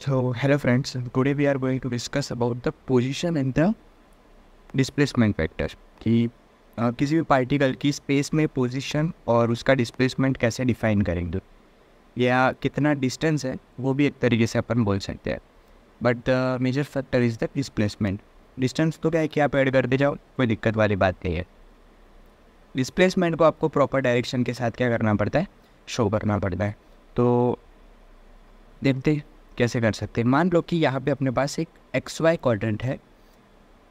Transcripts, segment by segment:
So, hello friends. Today we are going to discuss about the position and the displacement vector कि किसी भी particle की space में position और उसका डिस्प्लेसमेंट कैसे डिफाइन करेंगे या कितना डिस्टेंस है वो भी एक तरीके से अपन बोल सकते हैं. But the major factor is the displacement. Distance तो क्या है कि आप ऐड करते जाओ, कोई दिक्कत वाली बात नहीं है. डिस्प्लेसमेंट को आपको प्रॉपर डायरेक्शन के साथ क्या करना पड़ता है, शो करना पड़ता है. तो देखते हैं कैसे कर सकते हैं. मान लो कि यहाँ पे अपने पास एक एक्स वाई क्वाड्रेंट है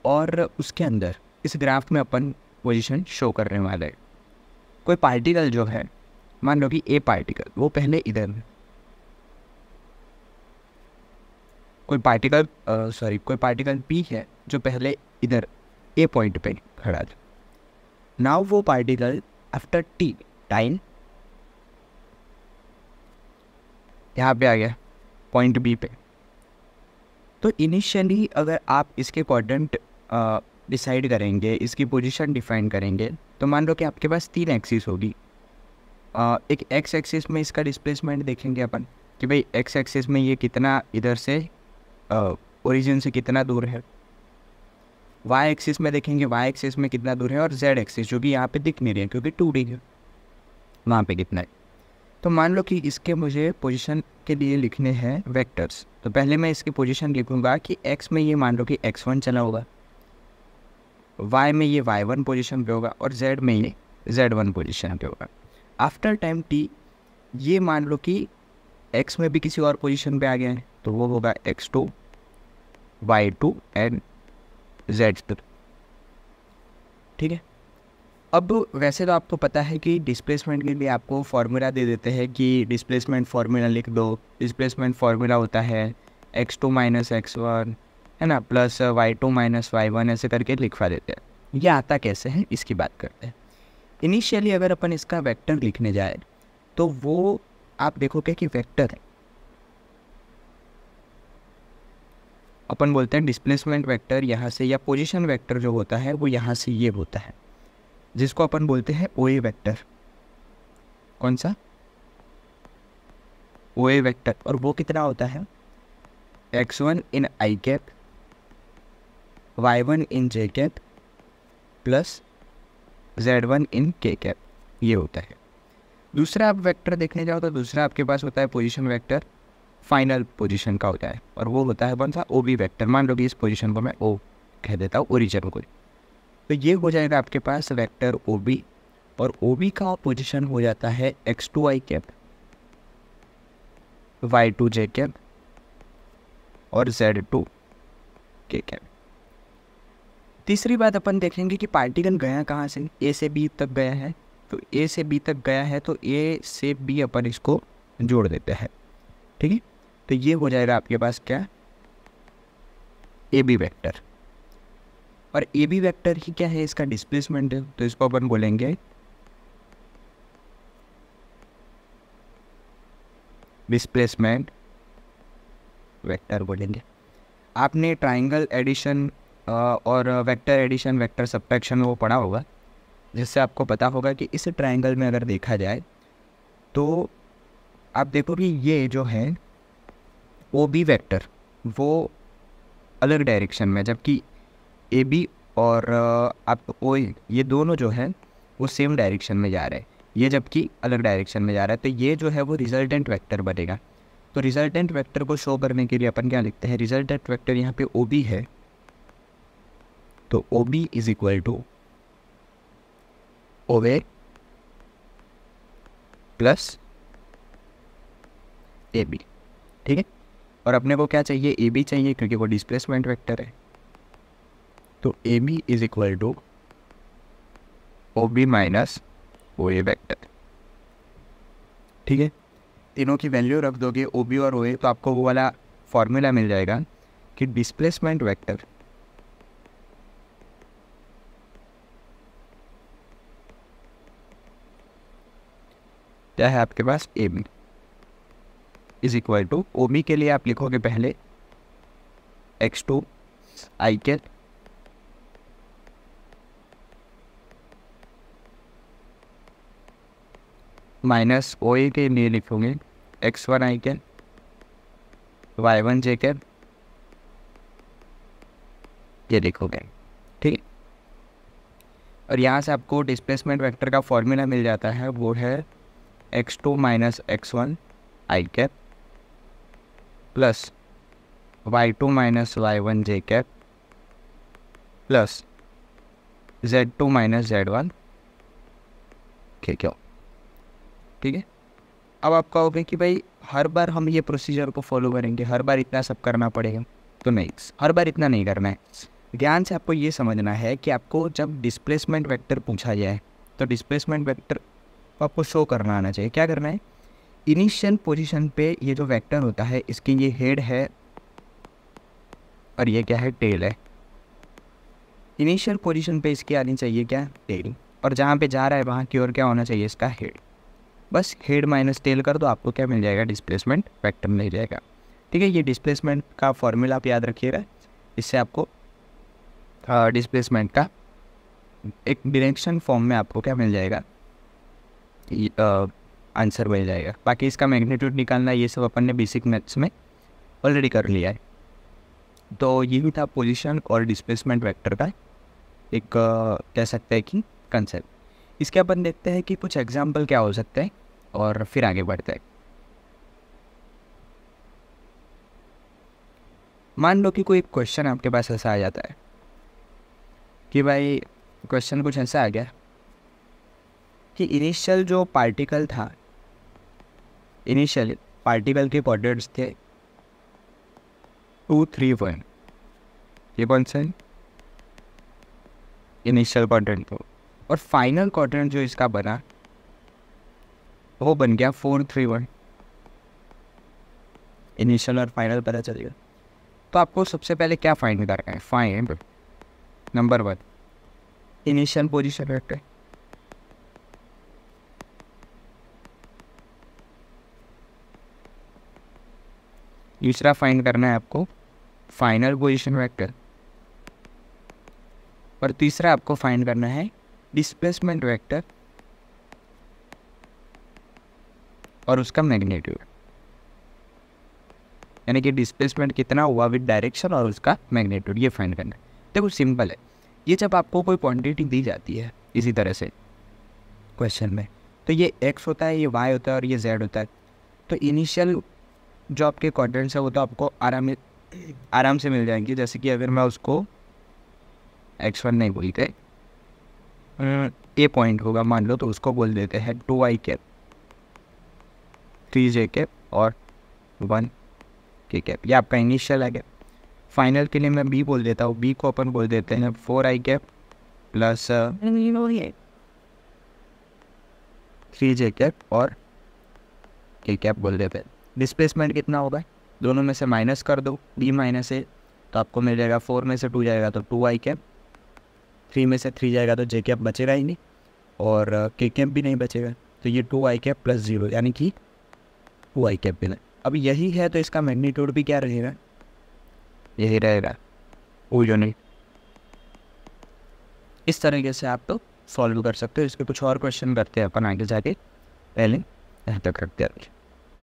और उसके अंदर इस ग्राफ में अपन पोजीशन शो करने वाले हैं. कोई पार्टिकल जो है, मान लो कि ए पार्टिकल, वो पहले इधर है. कोई पार्टिकल पी है जो पहले इधर ए पॉइंट पे खड़ा था. नाउ वो पार्टिकल आफ्टर टी टाइम यहाँ पे आ गया पॉइंट बी पे. तो इनिशियली अगर आप इसके क्वाड्रेंट डिसाइड करेंगे, इसकी पोजीशन डिफाइन करेंगे, तो मान लो कि आपके पास 3 एक्सिस होगी. एक एक्स एक्सिस में इसका डिस्प्लेसमेंट देखेंगे अपन कि भाई एक्स एक्सिस में ये कितना इधर से ओरिजिन से कितना दूर है. वाई एक्सिस में देखेंगे वाई एक्सिस में कितना दूर है, और जेड एक्सिस जो कि यहाँ पे दिख नहीं रही है क्योंकि 2D है, वहाँ पे कितना है. तो मान लो कि इसके मुझे पोजीशन के लिए लिखने हैं वेक्टर्स. तो पहले मैं इसकी पोजीशन लिखूंगा कि एक्स में ये मान लो कि x1 चला होगा, y में ये y1 पोजीशन पे होगा और z में ये z1 पोजीशन पे होगा. आफ्टर टाइम t ये मान लो कि x में भी किसी और पोजीशन पे आ गया है, तो वो होगा x2, y2 एंड z2. ठीक है. अब वैसे तो आपको पता है कि डिस्प्लेसमेंट के लिए आपको फार्मूला दे देते हैं कि डिस्प्लेसमेंट फार्मूला लिख दो. डिस्प्लेसमेंट फार्मूला होता है x2 माइनस x1 है ना, प्लस y2 माइनस y1, ऐसे करके लिखवा देते हैं. ये आता कैसे है इसकी बात करते हैं. इनिशियली अगर अपन इसका वेक्टर लिखने जाए तो वो आप देखोगे कि वेक्टर है, अपन बोलते हैं डिस्प्लेसमेंट वेक्टर यहाँ से, या पोजिशन वेक्टर जो होता है वो यहाँ से ये होता है, जिसको अपन बोलते हैं ओ ए वेक्टर. कौन सा? ओ ए वेक्टर. और वो कितना होता है, x1 इन आई कैप, y1 इन जे कैप, प्लस z1 इन के कैप, ये होता है. दूसरा आप वेक्टर देखने जाओ तो दूसरा आपके पास होता है पोजीशन वेक्टर, फाइनल पोजीशन का होता है, और वो होता है कौन सा, ओ बी वेक्टर. मान लो कि इस पोजीशन को मैं ओ कह देता हूँ, ओरिजिन को. तो ये हो जाएगा आपके पास वेक्टर ओ बी, और ओ बी का पोजीशन हो जाता है x2 आई कैप, y2 जे कैप और z2 के कैप. तीसरी बात अपन देखेंगे कि पार्टिकल गया कहाँ से, ए से बी तक गया है. तो ए से बी तक गया है तो ए से बी अपन इसको जोड़ देते हैं. ठीक है. तो ये हो जाएगा आपके पास क्या, ए बी वेक्टर. और ए बी वेक्टर ही क्या है, इसका डिस्प्लेसमेंट है, तो इसको अपन बोलेंगे डिस्प्लेसमेंट वेक्टर बोलेंगे. आपने ट्राइंगल एडिशन और वेक्टर एडिशन, वेक्टर सब्ट्रैक्शन वो पढ़ा होगा, जिससे आपको पता होगा कि इस ट्राइंगल में अगर देखा जाए तो आप देखो कि ये जो है ओ बी वेक्टर वो अलग डायरेक्शन में, जबकि ए बी और आप ओ ये दोनों जो है वो सेम डायरेक्शन में जा रहे हैं. ये जबकि अलग डायरेक्शन में जा रहा है, तो ये जो है वो रिजल्टेंट वेक्टर बनेगा. तो रिजल्टेंट वेक्टर को शो करने के लिए अपन क्या लिखते हैं, रिजल्टेंट वेक्टर यहाँ पे ओ बी है, तो O B is equal to O A plus A B. ठीक है. और अपने को क्या चाहिए, ए बी चाहिए, क्योंकि वो डिस्प्लेसमेंट वेक्टर है. तो A B is equal to O B minus O A vector. ठीक है. तीनों की वैल्यू रख दोगे ओ बी और ओ ए, तो आपको वो वाला फॉर्मूला मिल जाएगा कि डिस्प्लेसमेंट वेक्टर क्या है आपके पास, A B is equal to, O B के लिए आप लिखोगे पहले x2 आई कैप माइनस ओ ए के लिए लिखोगे x1 i cap y1 j cap, ये देखोगे, ठीक है। और यहाँ से आपको डिस्प्लेसमेंट वेक्टर का फॉर्मूला मिल जाता है, वो है x2 minus x1 i cap plus y2 minus y1 j cap plus z2 minus z1 ठीक है। अब आप कहोगे कि भाई हर बार हम ये प्रोसीजर को फॉलो करेंगे, हर बार इतना सब करना पड़ेगा, तो नहीं, हर बार इतना नहीं करना है। ध्यान से आपको ये समझना है कि आपको जब डिस्प्लेसमेंट वेक्टर पूछा जाए तो डिस्प्लेसमेंट वेक्टर आपको शो करना आना चाहिए। क्या करना है, इनिशियल पोजीशन पे ये जो वेक्टर होता है इसकी ये हेड है और ये क्या है, टेल है। इनिशियल पोजीशन पे इसकी आनी चाहिए क्या, टेल, और जहाँ पे जा रहा है वहाँ की ओर क्या होना चाहिए, इसका हेड। बस हेड माइनस टेल कर दो, आपको क्या मिल जाएगा, डिस्प्लेसमेंट वेक्टर मिल जाएगा। ठीक है, ये डिस्प्लेसमेंट का फॉर्मूला आप याद रखिएगा, इससे आपको डिस्प्लेसमेंट का एक डायरेक्शन फॉर्म में आपको क्या मिल जाएगा, आंसर मिल जाएगा। बाकी इसका मैग्नीट्यूड निकालना ये सब अपन ने बेसिक मैथ्स में ऑलरेडी कर लिया है। तो ये भी था पोजीशन और डिस्प्लेसमेंट वेक्टर का एक कह सकते हैं कि कंसेप्ट। इसके अपन देखते हैं कि कुछ एग्जाम्पल क्या हो सकते हैं और फिर आगे बढ़ते हैं। मान लो कि कोई क्वेश्चन आपके पास ऐसा आ जाता है कि भाई क्वेश्चन कुछ ऐसा आ गया कि इनिशियल जो पार्टिकल था, इनिशियल पार्टिकल के कोऑर्डिनेट्स थे 2, 3, 1, ये कौन सा है, इनिशियल कोऑर्डिनेट को, और फाइनल कोऑर्डिनेट जो इसका बना वो बन गया 4, 3, 1। इनिशियल और फाइनल पता चलेगा। तो आपको सबसे पहले क्या फाइंड करना है, find number 1 initial position vector, दूसरा फाइंड करना है आपको फाइनल पोजीशन वेक्टर, और तीसरा आपको फाइंड करना है डिस्प्लेसमेंट वेक्टर और उसका मैग्नीट्यूड, यानी कि डिस्प्लेसमेंट कितना हुआ विद डायरेक्शन और उसका मैग्नीट्यूड, ये फाइंड करना है। देखो सिंपल है, ये जब आपको कोई क्वांटिटी दी जाती है इसी तरह से क्वेश्चन में, तो ये x होता है, ये y होता है और ये z होता है। तो इनिशियल जो आपके कोऑर्डिनेट्स है वो तो आपको आराम से मिल जाएंगे। जैसे कि अगर मैं उसको x1 नहीं बोलते, ए पॉइंट होगा मान लो, तो उसको बोल देते हैं 2i कैप, 3j कैप और 1k कैप, ये आपका इनिशियल है। फाइनल के लिए मैं b बोल देता हूँ, b को अपन बोल देते हैं 4i cap plus 3j cap और k कैप बोल देते हैं। डिस्प्लेसमेंट कितना होगा, दोनों में से माइनस कर दो, b माइनस a, तो आपको मिल जाएगा 4 में से 2 जाएगा तो 2i कैप, 3 में से 3 जाएगा तो j कैप बचेगा ही नहीं, और k कैप भी नहीं बचेगा, तो ये 2i कैप प्लस 0 यानी कि 2i कैप भी नहीं। अब यही है तो इसका मैग्नीट्यूड भी क्या रहेगा, यही रहेगा, वो जो नहीं। इस तरीके से आप तो सॉल्व कर सकते हो। इसके कुछ और क्वेश्चन करते हैं अपन आगे जाके, पहले यहाँ तक रखते हैं।